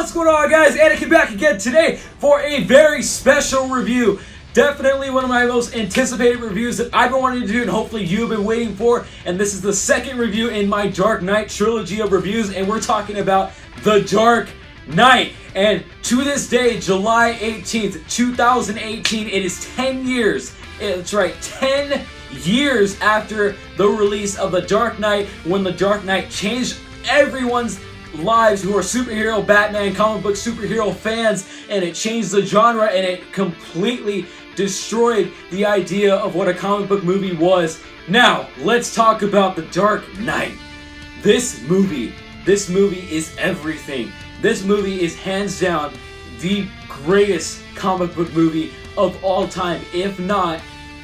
What's going on, guys? Anakin back again today for a very special review. Definitely one of my most anticipated reviews that I've been wanting to do and hopefully you've been waiting for. And this is the second review in my Dark Knight trilogy of reviews, and we're talking about The Dark Knight. And to this day, July 18th, 2018, it is 10 years. That's right, 10 years after the release of The Dark Knight, when The Dark Knight changed everyone's lives who are superhero Batman comic book superhero fans, and it changed the genre and it completely destroyed the idea of what a comic book movie was. Now, let's talk about The Dark Knight. This movie is everything. This movie is hands down the greatest comic book movie of all time, if not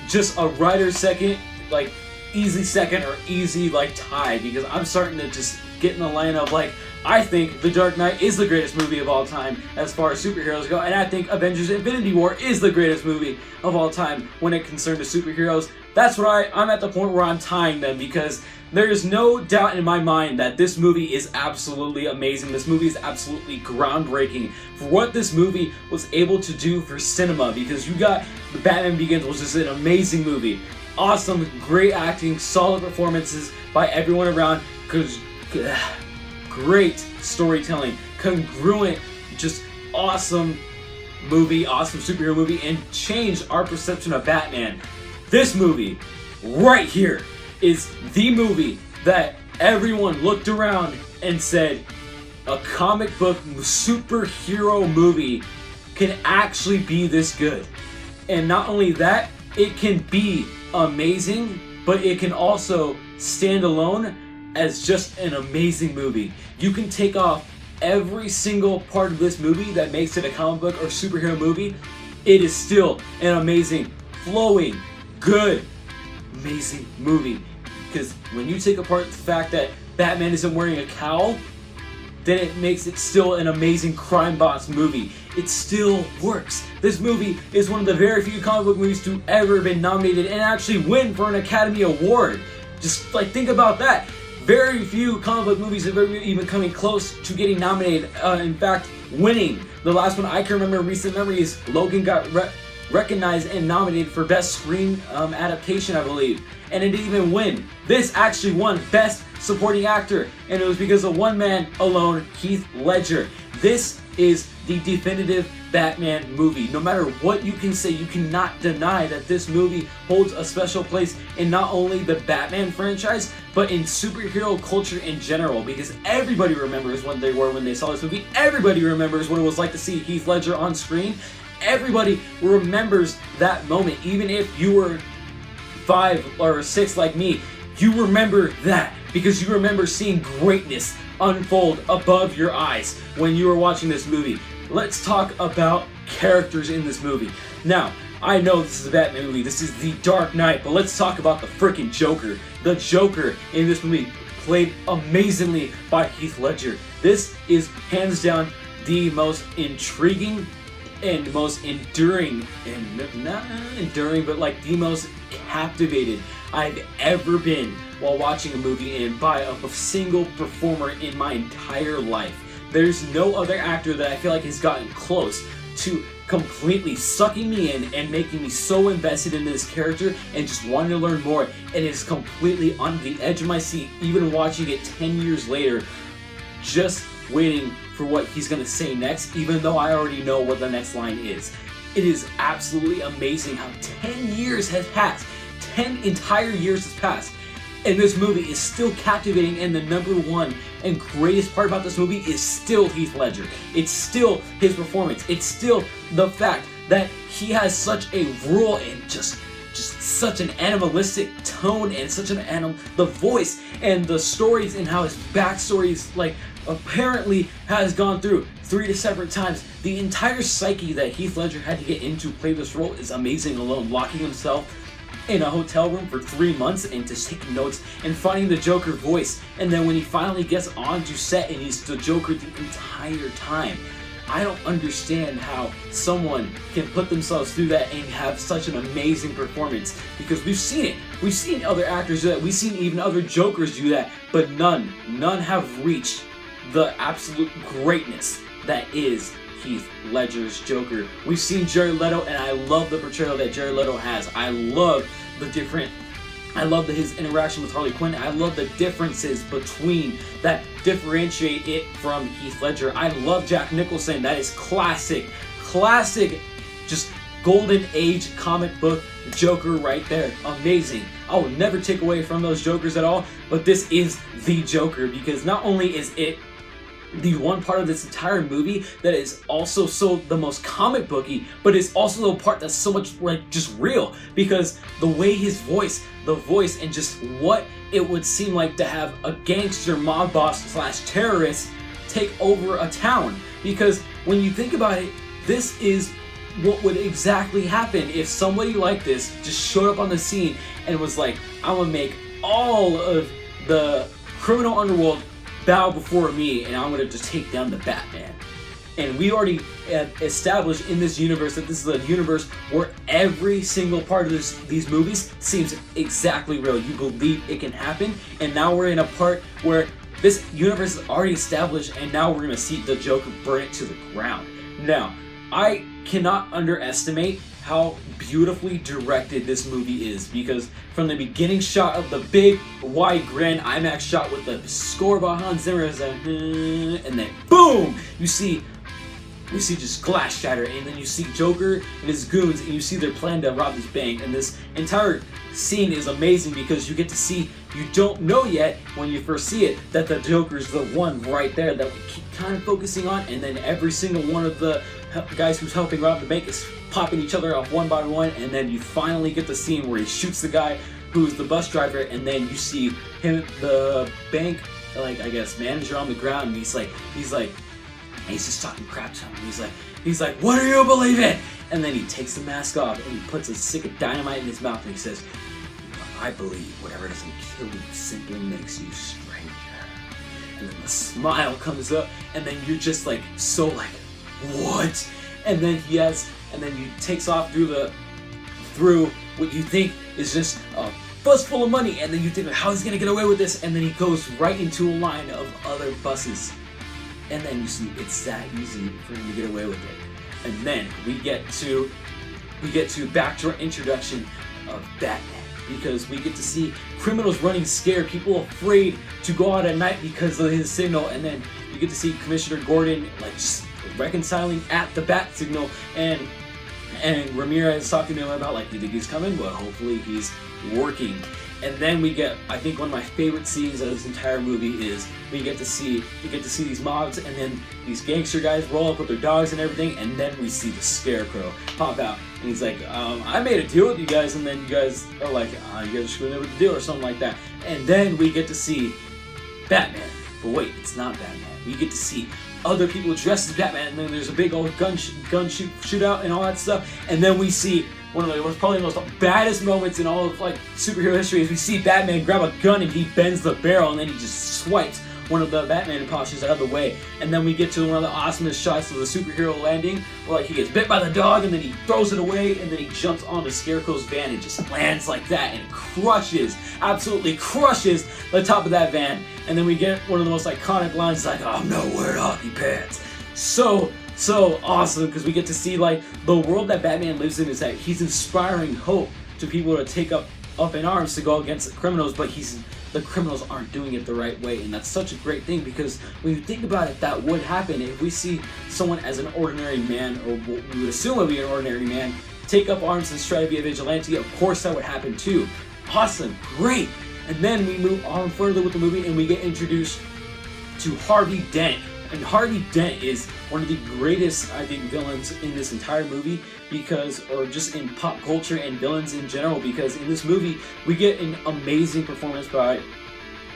just a writer's second, like easy second or easy like tie, because I'm starting to just get in the line of like, I think The Dark Knight is the greatest movie of all time as far as superheroes go, and I think Avengers Infinity War is the greatest movie of all time when it concerns to superheroes. That's what I'm at the point where I'm tying them, because there is no doubt in my mind that this movie is absolutely amazing. This movie is absolutely groundbreaking for what this movie was able to do for cinema, because you got The Batman Begins, which is an amazing movie. Awesome, great acting, solid performances by everyone around, because great storytelling, congruent, just awesome movie, awesome superhero movie, and changed our perception of Batman. This movie right here is the movie that everyone looked around and said, a comic book superhero movie can actually be this good. And not only that, it can be amazing, but it can also stand alone as just an amazing movie. You can take off every single part of this movie that makes it a comic book or superhero movie. It is still an amazing, flowing, good, amazing movie. Because when you take apart the fact that Batman isn't wearing a cowl, then it makes it still an amazing crime boss movie. It still works. This movie is one of the very few comic book movies to ever been nominated and actually win for an Academy Award. Just like, think about that. Very few comic book movies have ever even coming close to getting nominated. In fact, winning. The last one I can remember in recent memory is Logan got recognized and nominated for Best Screen Adaptation, I believe. And it didn't even win. This actually won Best Supporting Actor, and it was because of one man alone, Heath Ledger. This is the definitive Batman movie. No matter what you can say, you cannot deny that this movie holds a special place in not only the Batman franchise, but in superhero culture in general, because everybody remembers when they saw this movie. Everybody remembers what it was like to see Heath Ledger on screen. Everybody remembers that moment. Even if you were 5 or 6 like me, you remember that, because you remember seeing greatness unfold above your eyes when you were watching this movie. Let's talk about characters in this movie. Now, I know this is a Batman movie, this is The Dark Knight, but let's talk about the freaking Joker. The Joker in this movie, played amazingly by Heath Ledger. This is hands down the most intriguing and most enduring, and not enduring, but like the most captivated I've ever been while watching a movie and by a single performer in my entire life. There's no other actor that I feel like has gotten close to completely sucking me in and making me so invested in this character and just wanting to learn more, and it's completely on the edge of my seat, even watching it 10 years later, just waiting for what he's going to say next, even though I already know what the next line is. It is absolutely amazing how 10 years has passed. 10 entire years has passed, and this movie is still captivating, and the number one and greatest part about this movie is still Heath Ledger. It's still his performance. It's still the fact that he has such a role and just such an animalistic tone and such an the voice and the stories and how his backstory is like apparently has gone through 3 separate times. The entire psyche that Heath Ledger had to get into play this role is amazing alone. Locking himself in a hotel room for 3 months and just taking notes and finding the Joker voice, and then when he finally gets onto set and he's the Joker the entire time. I don't understand how someone can put themselves through that and have such an amazing performance, because we've seen it. We've seen other actors do that. We've seen even other Jokers do that, but none have reached the absolute greatness that is Heath Ledger's Joker. We've seen Jared Leto, and I love the portrayal that Jared Leto has. I love his interaction with Harley Quinn. I love the differences between that differentiate it from Heath Ledger. I love Jack Nicholson. That is classic, just golden age comic book Joker right there. Amazing. I will never take away from those Jokers at all, but this is the Joker, because not only is it the one part of this entire movie that is also so the most comic booky, but it's also the part that's so much like just real, because the way his voice, the voice, and just what it would seem like to have a gangster mob boss / terrorist take over a town. Because when you think about it, this is what would exactly happen if somebody like this just showed up on the scene and was like, I'm gonna make all of the criminal underworld bow before me, and I'm gonna just take down the Batman. And we already established in this universe that this is a universe where every single part of these movies seems exactly real. You believe it can happen, and now we're in a part where this universe is already established, and now we're gonna see the Joker burn it to the ground. Now, I cannot underestimate how beautifully directed this movie is, because from the beginning shot of the big wide grand IMAX shot with the score by Hans Zimmer, and then boom, you see just glass shatter, and then you see Joker and his goons, and you see their plan to rob this bank. And this entire scene is amazing because you get to see, you don't know yet when you first see it that the Joker's the one right there that we keep kind of focusing on, and then every single one of the guys who's helping rob the bank is popping each other off one by one, and then you finally get the scene where he shoots the guy who's the bus driver, and then you see him, the bank, like, I guess, manager on the ground, and he's just talking crap to him. He's like, what do you believe in? And then he takes the mask off and he puts a stick of dynamite in his mouth, and he says, I believe whatever doesn't kill you simply makes you stranger. And then the smile comes up, and then you're just like, so like, what? And then he takes off through what you think is just a bus full of money, and then you think, how is he gonna get away with this? And then he goes right into a line of other buses, and then you see it's that easy for him to get away with it. And then we get to back to our introduction of Batman, because we get to see criminals running scared, people afraid to go out at night because of his signal, and then you get to see Commissioner Gordon like just reconciling at the bat signal, and Ramirez talking to him about like, you think he's coming? Well, hopefully he's working. And then we get, I think one of my favorite scenes of this entire movie is we get to see these mobs, and then these gangster guys roll up with their dogs and everything, and then we see the Scarecrow pop out, and he's like, I made a deal with you guys, and then you guys are like, you guys are screwing up with the deal or something like that. And then we get to see Batman, but wait, it's not Batman. We get to see other people dressed as Batman, and then there's a big old gun shootout and all that stuff, and then we see one of the most baddest moments in all of like superhero history is we see Batman grab a gun and he bends the barrel, and then he just swipes one of the Batman imposters out of the way. And then we get to one of the awesomest shots of the superhero landing, where like he gets bit by the dog, and then he throws it away, and then he jumps onto Scarecrow's van and just lands like that and absolutely crushes the top of that van. And then we get one of the most iconic lines, like, I'm no wearing hockey pants. So awesome, because we get to see like the world that Batman lives in is that he's inspiring hope to people to take up in arms to go against the criminals, but the criminals aren't doing it the right way. And that's such a great thing, because when you think about it, that would happen if we see someone as an ordinary man, or what we would assume would be an ordinary man, take up arms and try to be a vigilante. Of course that would happen too. Awesome, great. And then we move on further with the movie, and we get introduced to Harvey Dent. And Harvey Dent is one of the greatest, I think, villains in this entire movie, or just in pop culture and villains in general, because in this movie we get an amazing performance by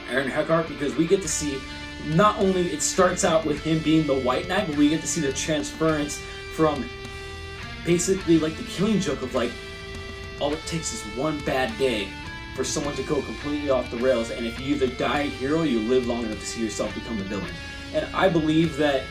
Aaron Eckhart, because we get to see, not only it starts out with him being the White Knight, but we get to see the transference from basically like the Killing Joke of like, all it takes is one bad day for someone to go completely off the rails, and if you either die a hero or you live long enough to see yourself become a villain. And I believe that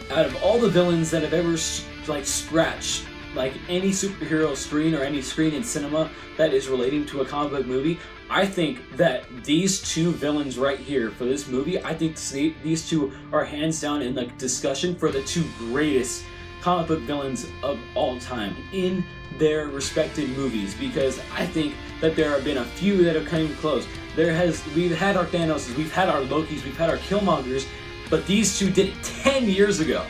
out of all the villains that have ever scratched like any superhero screen or any screen in cinema that is relating to a comic book movie, I think that these two villains right here for this movie, I think these two are hands down in the discussion for the two greatest comic book villains of all time in their respective movies, because I think that there have been a few that have come close. We've had our Thanoses, we've had our Lokis, we've had our Killmongers, but these two did it 10 years ago.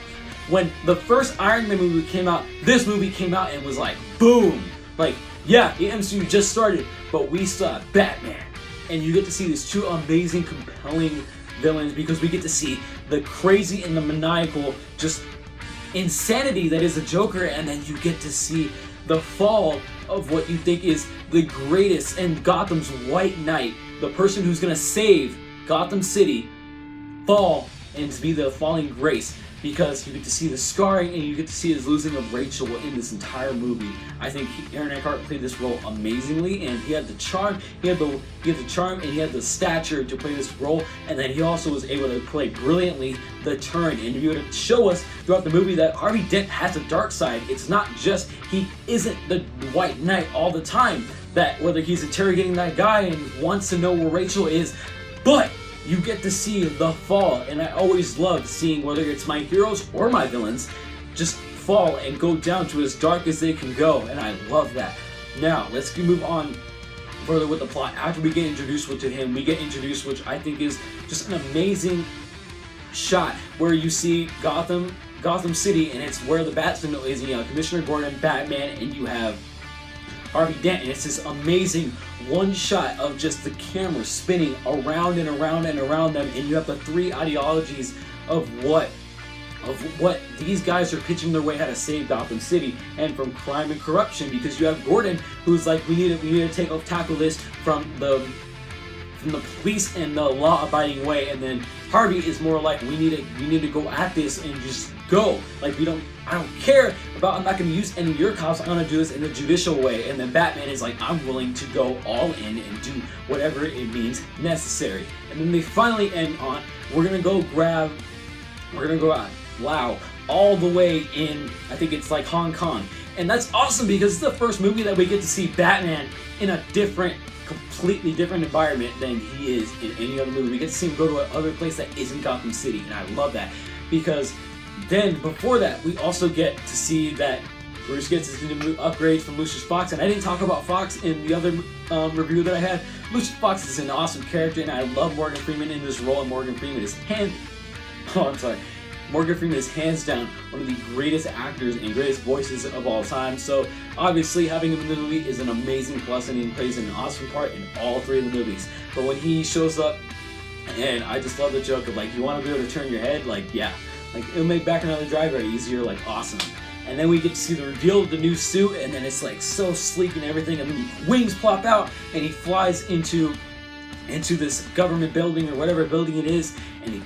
When the first Iron Man movie came out, this movie came out and was like, boom! Like, yeah, the MCU just started, but we still have Batman. And you get to see these two amazing, compelling villains, because we get to see the crazy and the maniacal, just insanity that is the Joker, and then you get to see the fall of what you think is the greatest and Gotham's White Knight, the person who's gonna save Gotham City, fall and to be the falling grace, because you get to see the scarring and you get to see his losing of Rachel in this entire movie. I think Aaron Eckhart played this role amazingly, and he had the charm, he had the charm, and he had the stature to play this role, and then he also was able to play brilliantly the turn, and he would show us throughout the movie that Harvey Dent has a dark side. It's not just he isn't the White Knight all the time, that whether he's interrogating that guy and wants to know where Rachel is, but you get to see the fall, and I always love seeing whether it's my heroes or my villains just fall and go down to as dark as they can go, and I love that. Now, let's move on further with the plot. After we get introduced to him, we get introduced, which I think is just an amazing shot, where you see Gotham City, and it's where the Bat-Signal is, and you have Commissioner Gordon, Batman, and you have Harvey Dent, and it's this amazing one shot of just the camera spinning around and around and around them, and you have the three ideologies of what these guys are pitching their way how to save Gotham City and from crime and corruption, because you have Gordon, who's like, we need to tackle this from the police and the law-abiding way, and then Harvey is more like, we need to go at this and just go. Like, I don't care about, I'm not going to use any of your cops, I'm going to do this in a judicial way. And then Batman is like, I'm willing to go all in and do whatever it means necessary. And then they finally end on, we're going to go out, wow, all the way in, I think it's like Hong Kong. And that's awesome, because it's the first movie that we get to see Batman in a completely different environment than he is in any other movie. We get to see him go to another place that isn't Gotham City, and I love that, because then before that we also get to see that Bruce gets his new upgrades from Lucius Fox, and I didn't talk about Fox in the other review that I had. Lucius Fox is an awesome character, and I love Morgan Freeman in this role, and Morgan Freeman is hands down one of the greatest actors and greatest voices of all time. So obviously having him in the movie is an amazing plus, and he plays an awesome part in all three of the movies. But when he shows up, and I just love the joke of like, you want to be able to turn your head? Like, yeah. Like, it'll make Back Another Drive easier, like, awesome. And then we get to see the reveal of the new suit, and then it's like so sleek and everything, and then wings plop out, and he flies into this government building or whatever building it is, and he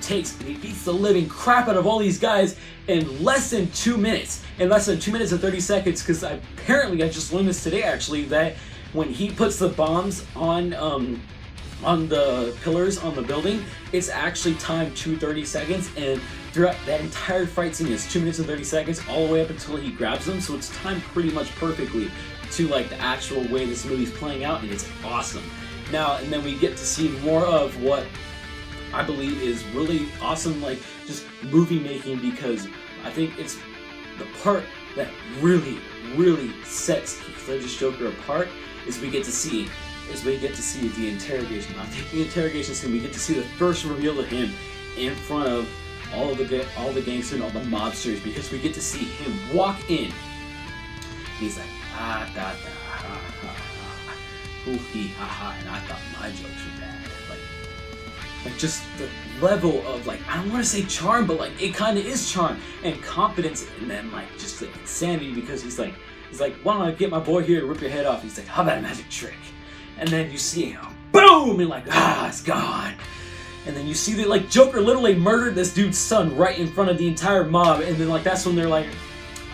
beats the living crap out of all these guys in less than 2 minutes. In less than 2 minutes and 30 seconds, because I just learned this today actually, that when he puts the bombs on the pillars on the building, it's actually timed to 30 seconds, and throughout that entire fight scene is 2 minutes and 30 seconds, all the way up until he grabs them, so it's timed pretty much perfectly to like the actual way this movie's playing out, and it's awesome. Now, and then we get to see more of what I believe is really awesome, like just movie making, because I think it's the part that really sets Heath Ledger's Joker apart is we get to see the interrogation. I think the interrogation scene, we get to see the first reveal of him in front of all the gangsters and all the mobsters, because we get to see him walk in. He's like, hoo hee ha ha, and I thought my jokes were bad. Like just the level of, like, I don't want to say charm, but like it kind of is charm and confidence, and then like just the insanity, because he's like, why don't I get my boy here to rip your head off? He's like, how about a magic trick? And then you see him, boom, and like, it's gone. And then you see that like Joker literally murdered this dude's son right in front of the entire mob, and then like that's when they're like,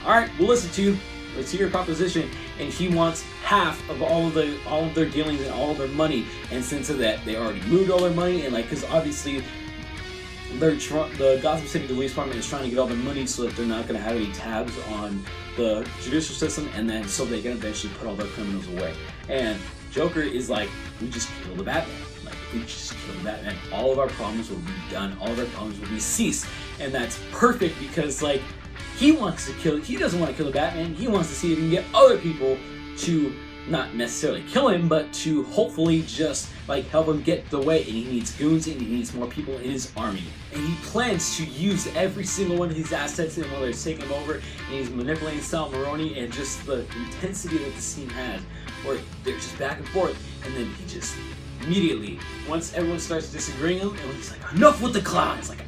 all right, we'll listen to you. Let's hear your proposition. And he wants half of all of their dealings and all of their money. And since of that, they already moved all their money, and like, because obviously the Gotham City Police Department is trying to get all their money so that they're not going to have any tabs on the judicial system, and then so they can eventually put all their criminals away. And Joker is like, we just kill the Batman. Like, if we just kill the Batman, all of our problems will be done, all of our problems will be ceased. And that's perfect because, like, he doesn't want to kill the Batman, he wants to see if he can get other people to not necessarily kill him, but to hopefully just like help him get the way. And he needs goons and he needs more people in his army. And he plans to use every single one of these assets, and whether it's taking him over and he's manipulating Sal Maroni, and just the intensity that the scene has, where they're just back and forth, and then he just immediately, once everyone starts disagreeing him, and he's like, enough with the clown. It's like,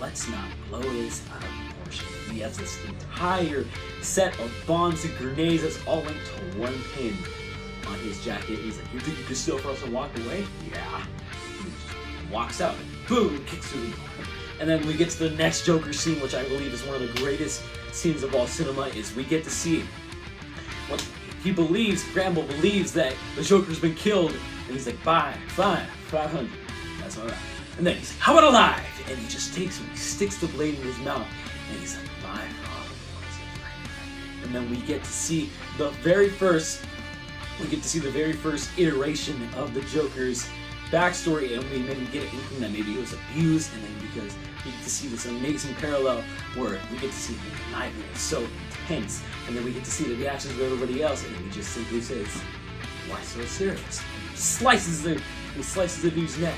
let's not blow this out of proportion. He has this entire set of bombs and grenades that's all linked to one pin on his jacket. He's like, you think you can steal for us and walk away? Yeah. He just walks out, and boom, kicks through the door. And then we get to the next Joker scene, which I believe is one of the greatest scenes of all cinema, is we get to see what he believes, Gramble believes that the Joker's been killed, and he's like, fine, 500. That's all right. And then he's like, how about alive? And he just takes him, he sticks the blade in his mouth, and he's like, my father was it. And then we get to see the very first iteration of the Joker's backstory, and we maybe get an inkling that maybe it was abused, and then because we get to see this amazing parallel where we get to see him knifing it so intense, and then we get to see the reactions of everybody else, and then he just simply says, why so serious? He slices the dude's neck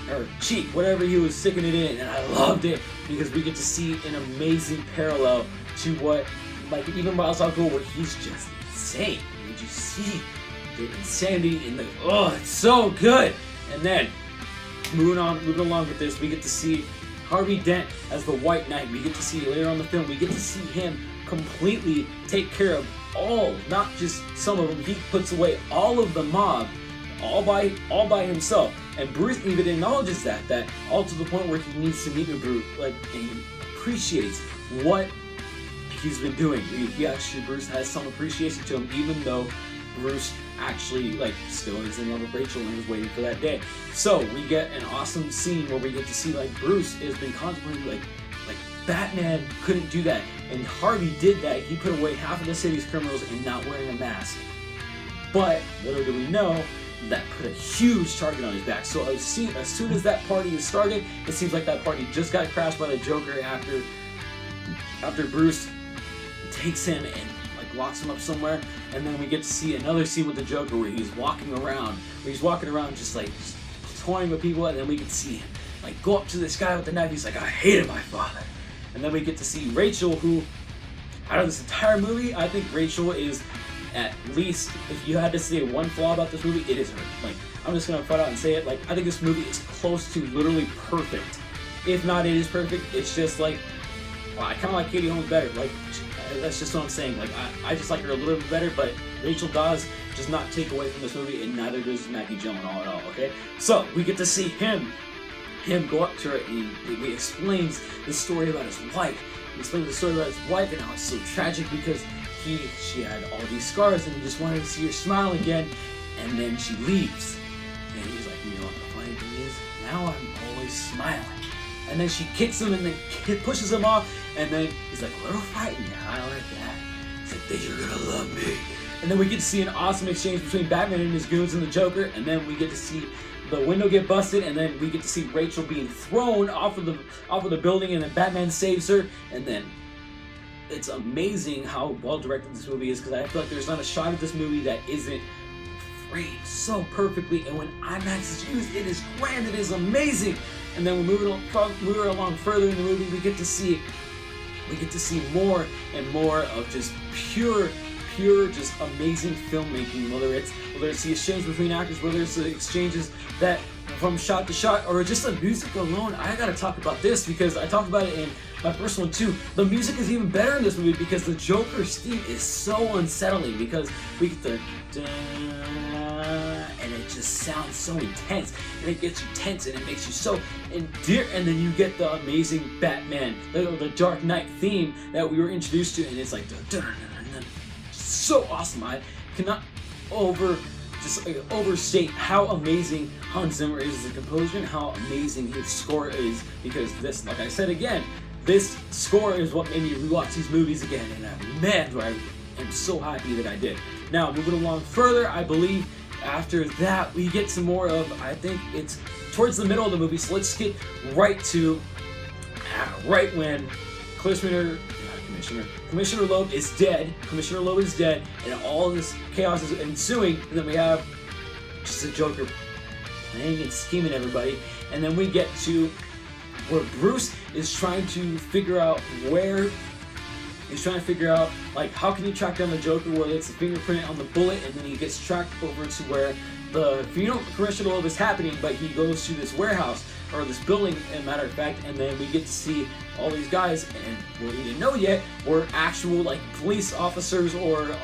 or cheek, whatever he was sticking it in, and I loved it because we get to see an amazing parallel to what, like, even Ra's al Ghul, where he's just insane. Did you see the insanity in the, it's so good. And then moving along with this, we get to see Harvey Dent as the White Knight. We get to see later on in the film, we get to see him completely take care of all, not just some of them. He puts away all of the mob, all by himself. And Bruce even acknowledges that all to the point where he needs to meet with Bruce, like, and he appreciates what he's been doing. Bruce has some appreciation to him, even though Bruce actually, like, still is in love with Rachel and is waiting for that day. So we get an awesome scene where we get to see, like, Bruce has been contemplating, like Batman couldn't do that, and Harvey did that. He put away half of the city's criminals and not wearing a mask. But little do we know, that put a huge target on his back. So as soon as that party is started, it seems like that party just got crashed by the Joker after Bruce takes him and, like, locks him up somewhere. And then we get to see another scene with the Joker where he's walking around just like toying with people, and then we get to see him, like, go up to this guy with the knife. He's like, I hated my father. And then we get to see Rachel, who, out of this entire movie, I think Rachel is, at least, if you had to say one flaw about this movie, it is her. Like, I'm just gonna front out and say it. Like, I think this movie is close to literally perfect. If not, it is perfect. It's just like, well, I kind of like Katie Holmes better. Like, that's just what I'm saying. Like, I just like her a little bit better, but Rachel Dawes does not take away from this movie, and neither does Maggie Gyllenhaal at all. Okay, so we get to see him go up to her, and he explains the story about his wife. He explains the story about his wife and how it's so tragic because she had all these scars, and he just wanted to see her smile again, and then she leaves. And he's like, you know what the funny thing is? Now I'm always smiling. And then she kicks him and then pushes him off, and then he's like, a little frightened. Yeah, I like that. He's like, then you're gonna love me. And then we get to see an awesome exchange between Batman and his goons and the Joker, and then we get to see the window get busted, and then we get to see Rachel being thrown off of the building, and then Batman saves her. And then it's amazing how well directed this movie is, because I feel like there's not a shot of this movie that isn't framed so perfectly, and when IMAX is used, it is grand, it is amazing. And then we're moving along further in the movie, we get to see more and more of just pure just amazing filmmaking, whether it's the exchange between actors, whether it's the exchanges that from shot to shot, or just the music alone. I gotta talk about this because I talked about it in my first one too. The music is even better in this movie because the Joker's theme is so unsettling, because we get the and it just sounds so intense, and it gets you tense, and it makes you so endeared. And then you get the amazing Batman, the Dark Knight theme that we were introduced to, and it's like so awesome. I cannot overstate how amazing Hans Zimmer is as a composer and how amazing his score is, because this, like I said again, this score is what made me rewatch these movies again, and man, do I am so happy that I did. Now, moving along further, I believe after that we get some more of, I think it's towards the middle of the movie, so let's get right to right when Commissioner Loeb is dead. Commissioner Loeb is dead, and all this chaos is ensuing. And then we have just a Joker playing and scheming everybody. And then we get to where Bruce is trying to figure out like how can he track down the Joker, whether it's the fingerprint on the bullet, and then he gets tracked over to where the funeral Commissioner Loeb is happening, but he goes to this warehouse, or this building, as a matter of fact, and then we get to see all these guys, and what we didn't know yet were actual like police officers or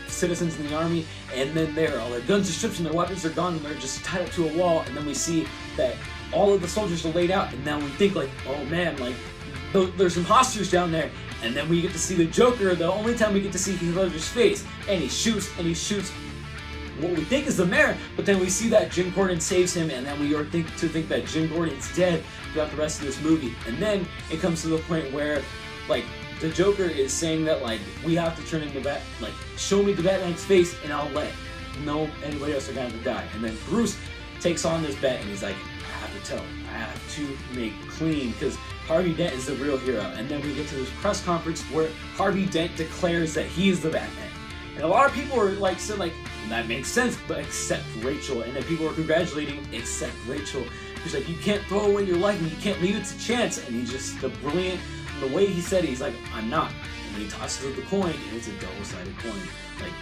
citizens in the army, and then all their guns are stripped and their weapons are gone, and they're just tied up to a wall, and then we see that all of the soldiers are laid out, and now we think like, oh man, like there's imposters down there, and then we get to see the Joker, the only time we get to see Heath Ledger's face, and he shoots what we think is the mayor, but then we see that Jim Gordon saves him, and then we are think that Jim Gordon's dead throughout the rest of this movie. And then it comes to the point where, like, the Joker is saying that, like, we have to turn into show me the Batman's face, and I'll let anybody else are going to die. And then Bruce takes on this bet, and he's like, I have to tell him, I have to make clean, because Harvey Dent is the real hero. And then we get to this press conference where Harvey Dent declares that he is the Batman. And a lot of people are like, said like, that makes sense, but except Rachel. And then people are congratulating, except Rachel. He's like, you can't throw away your life and you can't leave it to chance. And he's just the way he said it, he's like, I'm not. And then he tosses up the coin, and it's a double-sided coin. Like,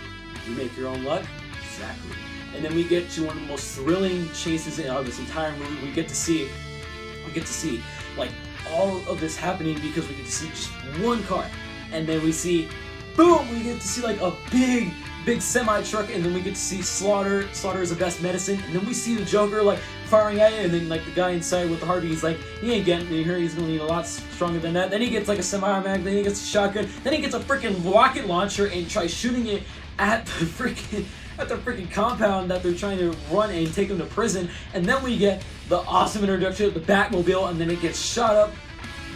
you make your own luck? Exactly. And then we get to one of the most thrilling chases in this entire movie. We get to see like all of this happening because we get to see just one car. And then we see, boom, we get to see like a big semi truck, and then we get to see Slaughter. Slaughter is the best medicine, and then we see the Joker like firing at you, and then like the guy inside with the Harvey, he's like, he ain't getting me here. He's gonna need a lot stronger than that. Then he gets like a semi-automatic. Then he gets a shotgun. Then he gets a freaking rocket launcher and tries shooting it at the freaking compound that they're trying to run and take him to prison. And then we get the awesome introduction of the Batmobile, and then it gets shot up.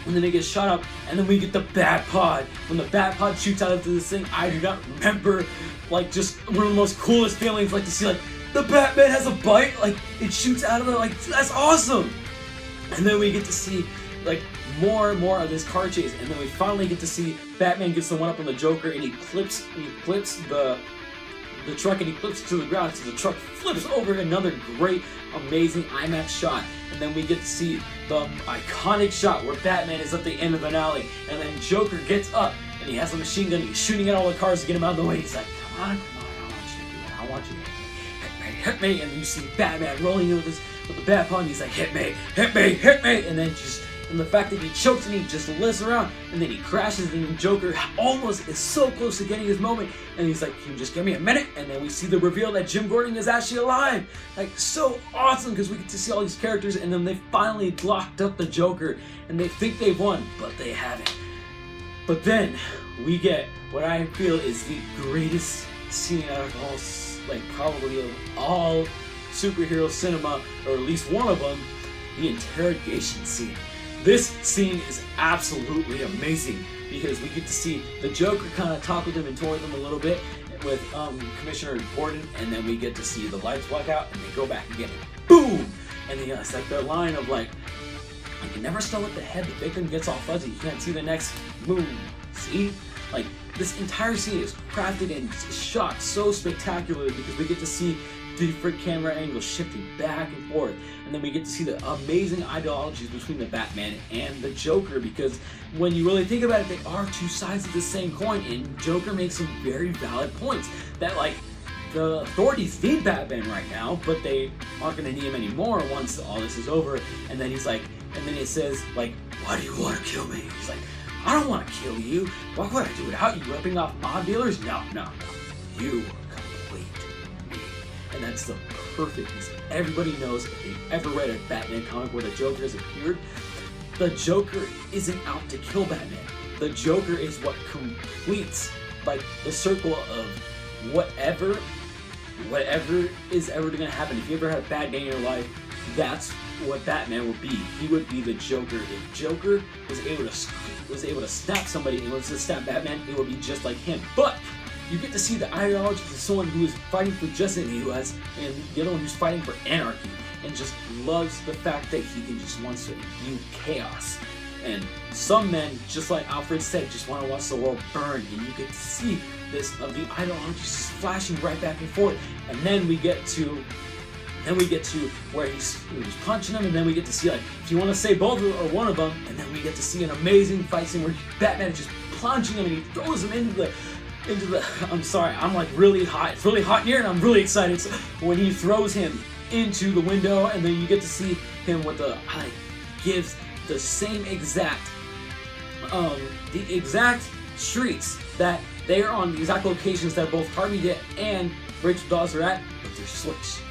And then and then we get the Bat Pod. When the Bat Pod shoots out into this thing, I do not remember, like, just one of the most coolest feelings, like to see like the Batman has a bite, like it shoots out of it, like that's awesome. And then we get to see like more and more of this car chase, and then we finally get to see Batman gets the one up on the Joker, and he clips the truck, and he clips to the ground, so the truck flips over. Another great, amazing IMAX shot. And then we get to see the iconic shot where Batman is at the end of an alley, and then Joker gets up, and he has a machine gun, he's shooting at all the cars to get him out of the way. He's like, come on, I want you to do it. Hit me, and you see Batman rolling in with the Bat Pod, and he's like, hit me, and then and the fact that he chokes and he just lifts around, and then he crashes, and Joker almost is so close to getting his moment, and he's like, can you just give me a minute? And then we see the reveal that Jim Gordon is actually alive. Like, so awesome, because we get to see all these characters, and then they finally locked up the Joker, and they think they've won, but they haven't. But then we get what I feel is the greatest scene out of all, like probably of all superhero cinema, or at least one of them, the interrogation scene. This scene is absolutely amazing because we get to see the Joker kind of talk with him and toy with him a little bit with Commissioner Gordon, and then we get to see the lights black out and they go back again. Boom! And then it's like the line of like, I can never start with the head, the victim gets all fuzzy, you can't see the next move. See? Like, this entire scene is crafted and shot so spectacularly because we get to see different camera angles shifting back and forth, and then we get to see the amazing ideologies between the Batman and the Joker, because when you really think about it, they are two sides of the same coin, and Joker makes some very valid points that, like, the authorities need Batman right now, but they aren't going to need him anymore once all this is over. And then he's like, and then he says, like, why do you want to kill me? He's like, I don't want to kill you. Why would I do it without you? Ripping off mob dealers? No. You complete me. And that's the perfect piece. Everybody knows, if they've ever read a Batman comic where the Joker has appeared, the Joker isn't out to kill Batman. The Joker is what completes, like, the circle of whatever is ever going to happen. If you ever had a bad day in your life, that's what Batman would be. He would be the Joker. If Joker was able to snap somebody and was to snap Batman, it would be just like him. But you get to see the ideology of someone who is fighting for justice in the U.S. and the other one who's fighting for anarchy and just loves the fact that he can just wants to imbue chaos. And some men, just like Alfred said, just want to watch the world burn, and you get to see this of the ideology just flashing right back and forth. And then we get to where he's punching him, and then we get to see, like, if you want to say both or one of them, and then we get to see an amazing fight scene where Batman is just punching him and he throws him into the I'm sorry, I'm like really hot. It's really hot in here and I'm really excited. So when he throws him into the window, and then you get to see him with the gives the same exact streets that they are on, the exact locations that both Harvey Dent and Rachel Dawes are at, but they're switched.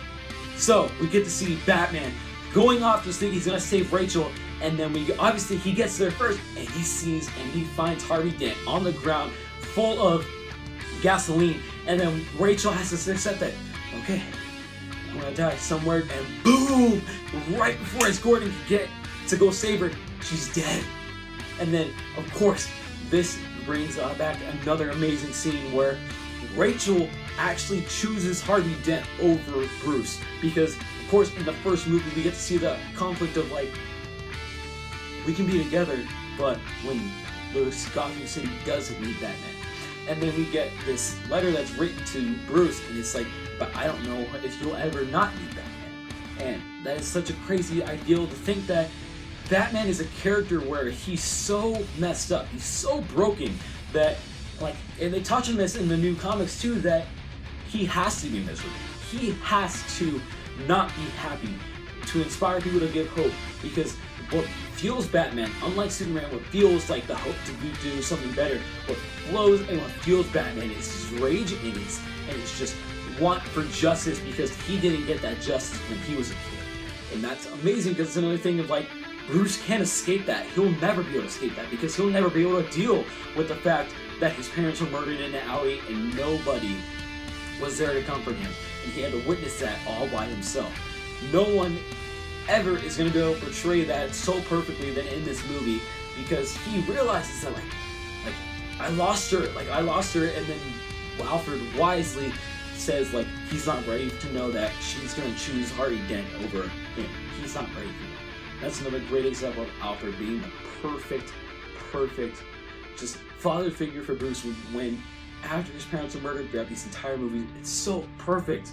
So we get to see Batman going off this thing. He's gonna save Rachel, and then obviously he gets there first, and he sees and he finds Harvey Dent on the ground, full of gasoline, and then Rachel has to accept that. Okay, I'm gonna die somewhere, and boom! Right before Gordon can get to go save her, she's dead. And then, of course, this brings back another amazing scene where Rachel actually chooses Harvey Dent over Bruce, because of course in the first movie we get to see the conflict of, like, we can be together, but when Gotham City doesn't need Batman. And then we get this letter that's written to Bruce, and it's like, but I don't know if you'll ever not need Batman. And that is such a crazy ideal to think that Batman is a character where he's so messed up, he's so broken that, like, and they touch on this in the new comics too, that he has to be miserable. He has to not be happy to inspire people to give hope, because what fuels Batman, unlike Superman, what fuels like the hope to do something better, what flows and what fuels Batman is his rage and it's just want for justice, because he didn't get that justice when he was a kid. And that's amazing, because it's another thing of, like, Bruce can't escape that. He'll never be able to escape that, because he'll never be able to deal with the fact that his parents were murdered in the alley and nobody was there to comfort him, and he had to witness that all by himself. No one ever is going to be able to portray that so perfectly than in this movie, because he realizes that, like I lost her, and then Alfred wisely says, like, he's not ready to know that she's going to choose Harvey Dent over him. He's not ready for that. That's another great example of Alfred being the perfect, just father figure for Bruce when after his parents were murdered throughout these entire movies. It's so perfect.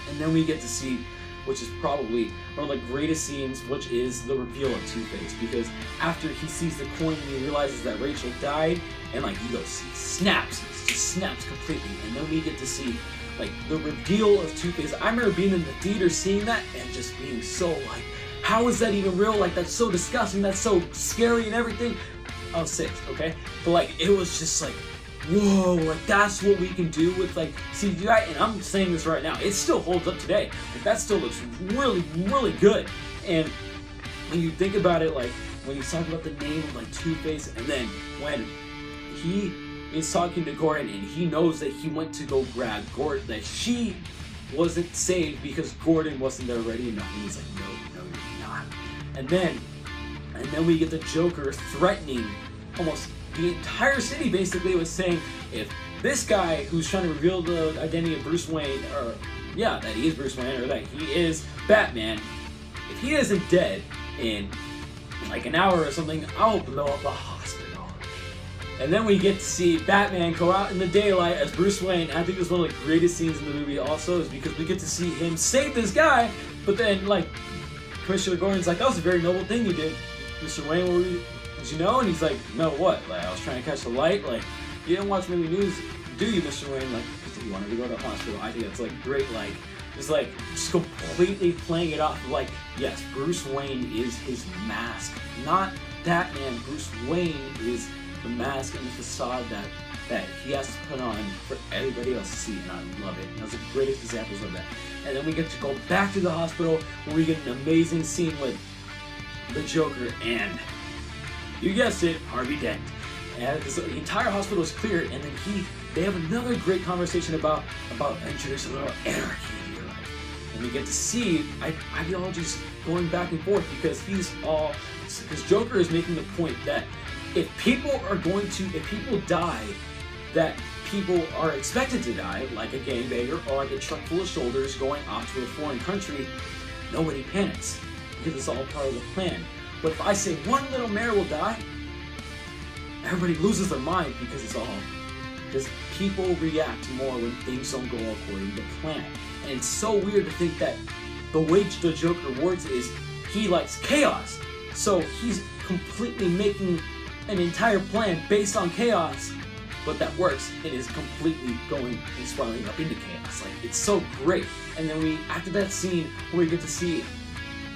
And then we get to see, which is probably one of the greatest scenes, which is the reveal of Two-Face, because after he sees the coin and he realizes that Rachel died, and, like, he just snaps completely, and then we get to see, like, the reveal of Two-Face. I remember being in the theater seeing that and just being so, like, how is that even real? Like, that's so disgusting, that's so scary and everything. I was 6, okay? But, like, it was just like, whoa, like, that's what we can do with, like, CGI, and I'm saying this right now, it still holds up today. Like, that still looks really, really good. And when you think about it, like, when you talk about the name of, like, Two-Face, and then when he is talking to Gordon, and he knows that he went to go grab Gordon, that she wasn't saved because Gordon wasn't there ready enough, and he's like, no, you're not. And then we get the Joker threatening almost the entire city, basically, was saying, if this guy who's trying to reveal the identity of Bruce Wayne, or, yeah, that he is Bruce Wayne, or that he is Batman, if he isn't dead in, like, an hour or something, I'll blow up the hospital. And then we get to see Batman go out in the daylight as Bruce Wayne. I think it's one of the greatest scenes in the movie also, is because we get to see him save this guy, but then, like, Commissioner Gordon's like, that was a very noble thing you did, Mr. Wayne, did you know? And he's like, no, what? Like, I was trying to catch the light. Like, you didn't watch many news, do you, Mr. Wayne? Like, because you wanted to go to the hospital. I think that's, like, great, like, just completely playing it off. Like, yes, Bruce Wayne is his mask, not Batman. Bruce Wayne is the mask and the facade that he has to put on for everybody else to see, and I love it. And those are the greatest examples of that. And then we get to go back to the hospital, where we get an amazing scene with the Joker and, you guessed it, Harvey Dent. And the entire hospital is cleared, and then they have another great conversation about introducing a little anarchy in your life. And we get to see ideologies going back and forth, because because Joker is making the point that if people die, that people are expected to die, like a gangbanger or like a truck full of shoulders going off to a foreign country, nobody panics because it's all part of the plan. But if I say one little mayor will die, everybody loses their mind because people react more when things don't go according to plan. And it's so weird to think that the way the Joker works is he likes chaos. So he's completely making an entire plan based on chaos, but that works. It is completely going and spiraling up into chaos. Like, it's so great. And then after that scene where we get to see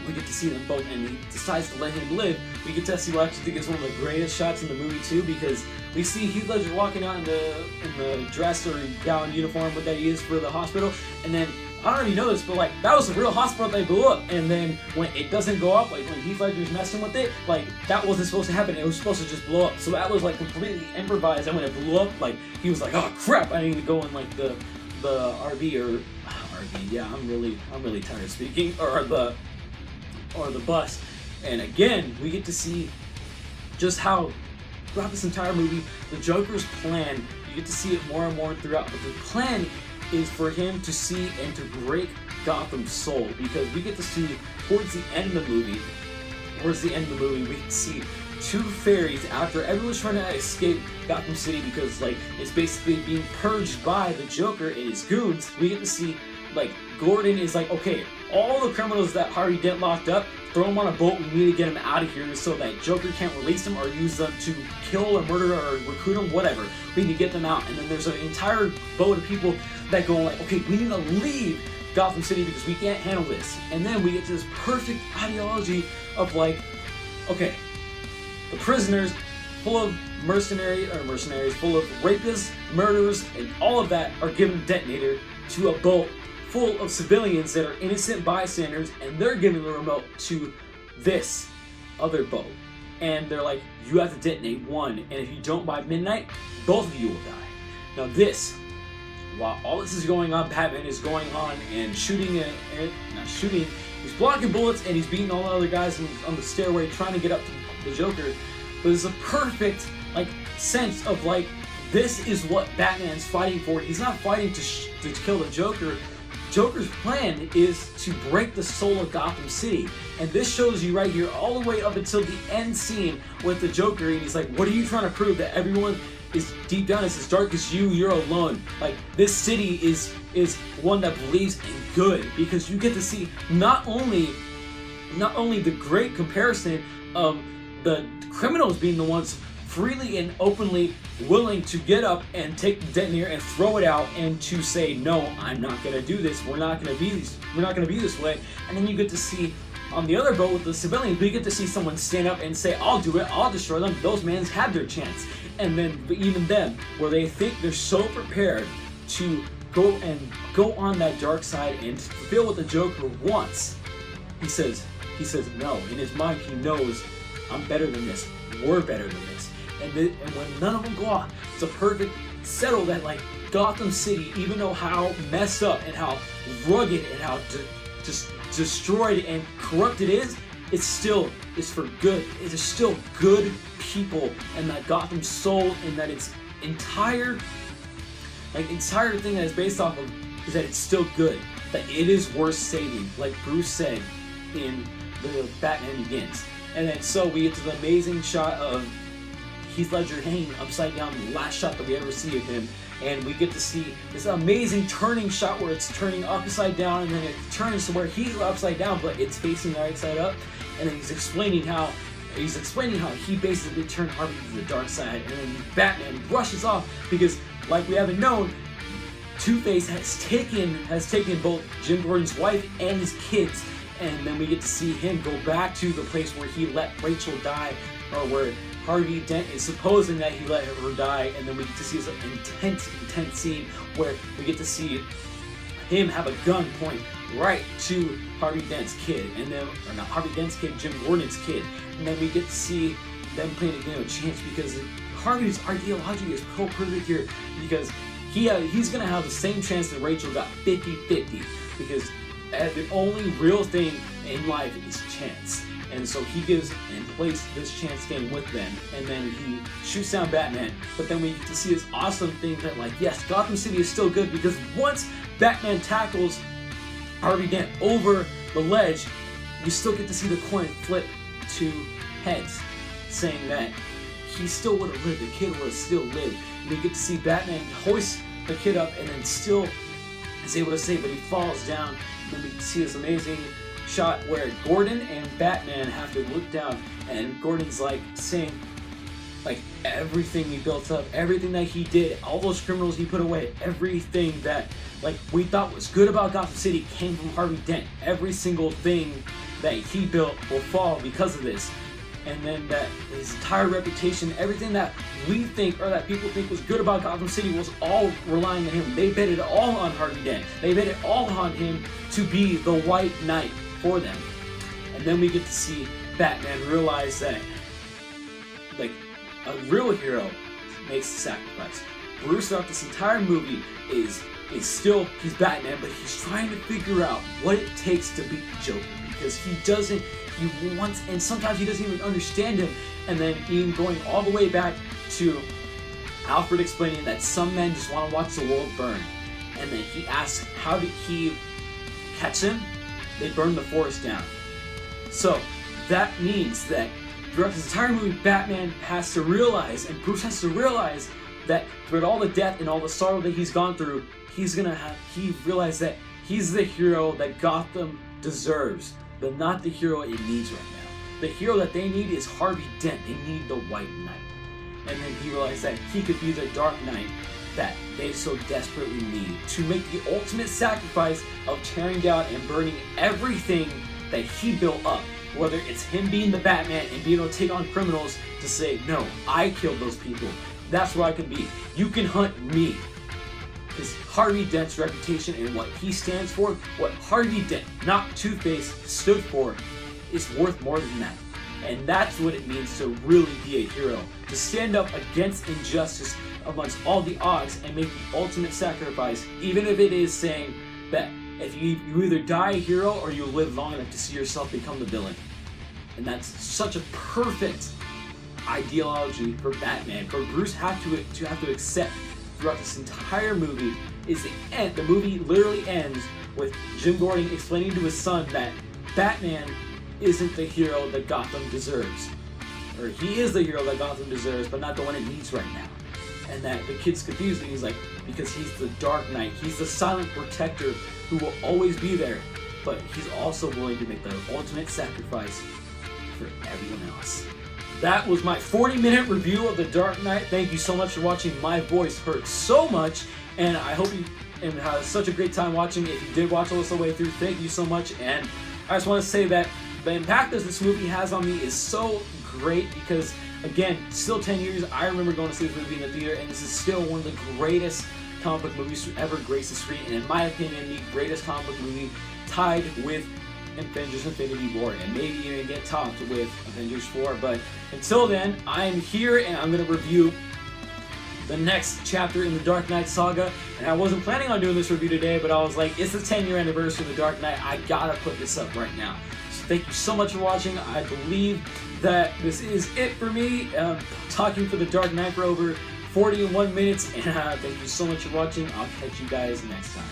them both, and he decides to let him live, we get to see what I actually think is one of the greatest shots in the movie too, because we see Heath Ledger walking out in the dress or gown uniform that he is for the hospital, and then I don't know if you know this, but like that was the real hospital they blew up, and then when it doesn't go up, like when Heath Ledger's messing with it, like that wasn't supposed to happen. It was supposed to just blow up. So that was like completely improvised, and when it blew up, like he was like, oh crap, I need to go in like the RV or RV. Yeah, I'm really tired of speaking, or the bus. And again, we get to see just how throughout this entire movie, the Joker's plan, you get to see it more and more throughout, but the plan is for him to see and to break Gotham's soul, because we get to see towards the end of the movie, we can see two fairies, after everyone's trying to escape Gotham City because like it's basically being purged by the Joker and his goons. We get to see like Gordon is like, okay, all the criminals that Harvey Dent locked up, throw them on a boat, we need to get them out of here so that Joker can't release them or use them to kill or murder or recruit them, whatever. We need to get them out. And then there's an entire boat of people that go like, okay, we need to leave Gotham City because we can't handle this. And then we get to this perfect ideology of like, okay, the prisoners full of mercenaries, full of rapists, murderers, and all of that are given a detonator to a boat full of civilians that are innocent bystanders, and they're giving the remote to this other boat. And they're like, you have to detonate one, and if you don't by midnight, both of you will die. Now this, while all this is going on, Batman is going on and he's blocking bullets and he's beating all the other guys on the stairway trying to get up to the Joker. But it's a perfect like sense of like, this is what Batman's fighting for. He's not fighting to kill the Joker. Joker's plan is to break the soul of Gotham City. And this shows you right here all the way up until the end scene with the Joker, and he's like, what are you trying to prove? That everyone is deep down is as dark as you're alone. Like, this city is one that believes in good, because you get to see not only the great comparison of the criminals being the ones freely and openly willing to get up and take the detonator and throw it out and to say, no, I'm not gonna do this, we're not gonna be this way. And then you get to see on the other boat with the civilians, we get to see someone stand up and say, I'll do it, I'll destroy them. Those mans had their chance. And then even them, where they think they're so prepared to go on that dark side and fulfill what the Joker wants, he says no. In his mind, he knows, I'm better than this, we're better than this. And when none of them go off, it's a perfect settle that like Gotham City, even though how messed up and how rugged and how just destroyed and corrupt it is for good. It is still good people, and that Gotham soul, and that its entire thing that is based off of is that it's still good. That it is worth saving, like Bruce said in the Batman Begins. And then so we get to the amazing shot of Heath Ledger hanging upside down, the last shot that we ever see of him, and we get to see this amazing turning shot where it's turning upside down, and then it turns to where he's upside down, but it's facing the right side up, and then he's explaining how he basically turned Harvey to the dark side, and then Batman brushes off because, like we haven't known, Two-Face has taken both Jim Gordon's wife and his kids, and then we get to see him go back to the place where he let Rachel die, or where Harvey Dent is supposing that he let her die, and then we get to see this intense scene where we get to see him have a gun point right to Harvey Dent's kid, and then, or not Harvey Dent's kid, Jim Gordon's kid, and then we get to see them playing a game of chance, because Harvey's ideology is so perfect here, because he's gonna have the same chance that Rachel got, 50-50, because the only real thing in life is chance. And so he gives and plays this chance game with them, and then he shoots down Batman. But then we get to see this awesome thing that, like, yes, Gotham City is still good, because once Batman tackles Harvey Dent over the ledge, we still get to see the coin flip to heads, saying that he still would have lived, the kid would have still lived. And we get to see Batman hoist the kid up and then still is able to save, but he falls down. And then we see this amazing shot where Gordon and Batman have to look down, and Gordon's like saying, like, everything he built up, everything that he did, all those criminals he put away, everything that, like, we thought was good about Gotham City came from Harvey Dent. Every single thing that he built will fall because of this. And then that his entire reputation, everything that we think or that people think was good about Gotham City was all relying on him. They bet it all on Harvey Dent. They bet it all on him to be the White Knight for them. And then we get to see Batman realize that, like, a real hero makes the sacrifice. Bruce throughout this entire movie is still, he's Batman, but he's trying to figure out what it takes to beat the Joker, because he wants, and sometimes he doesn't even understand him. And then even going all the way back to Alfred explaining that some men just want to watch the world burn. And then he asks, how did he catch him? They burn the forest down. So that means that throughout this entire movie, Batman has to realize, and Bruce has to realize, that throughout all the death and all the sorrow that he's gone through, he realized that he's the hero that Gotham deserves, but not the hero it needs right now. The hero that they need is Harvey Dent. They need the White Knight. And then he realized that he could be the Dark Knight that they so desperately need to make the ultimate sacrifice of tearing down and burning everything that he built up. Whether it's him being the Batman and being able to take on criminals to say, no, I killed those people. That's where I can be. You can hunt me. Because Harvey Dent's reputation and what he stands for, what Harvey Dent, not Two-Face, stood for, is worth more than that. And that's what it means to really be a hero. To stand up against injustice amongst all the odds and make the ultimate sacrifice, even if it is saying that if you either die a hero or you live long enough to see yourself become the villain. And that's such a perfect ideology for Batman, for Bruce to have to accept throughout this entire movie. Is the end. The movie literally ends with Jim Gordon explaining to his son that Batman isn't the hero that Gotham deserves. Or he is the hero that Gotham deserves, but not the one it needs right now. And that the kid's confused, and he's like, because he's the Dark Knight, he's the silent protector who will always be there, but he's also willing to make the ultimate sacrifice for everyone else. That was my 40-minute review of The Dark Knight. Thank you so much for watching. My voice hurts so much, and I hope you had such a great time watching. If you did watch all this the way through, thank you so much. And I just want to say that the impact that this movie has on me is so great because, again, still 10 years, I remember going to see this movie in the theater, and this is still one of the greatest comic book movies to ever grace the screen, and in my opinion, the greatest comic book movie, tied with Avengers Infinity War, and maybe even get topped with Avengers 4. But until then, I'm here and I'm going to review the next chapter in the Dark Knight saga. And I wasn't planning on doing this review today, but I was like, it's the 10-year anniversary of the Dark Knight. I gotta put this up right now. So thank you so much for watching. I believe that this is it for me, talking for the Dark Knight for over 41 minutes. And thank you so much for watching. I'll catch you guys next time.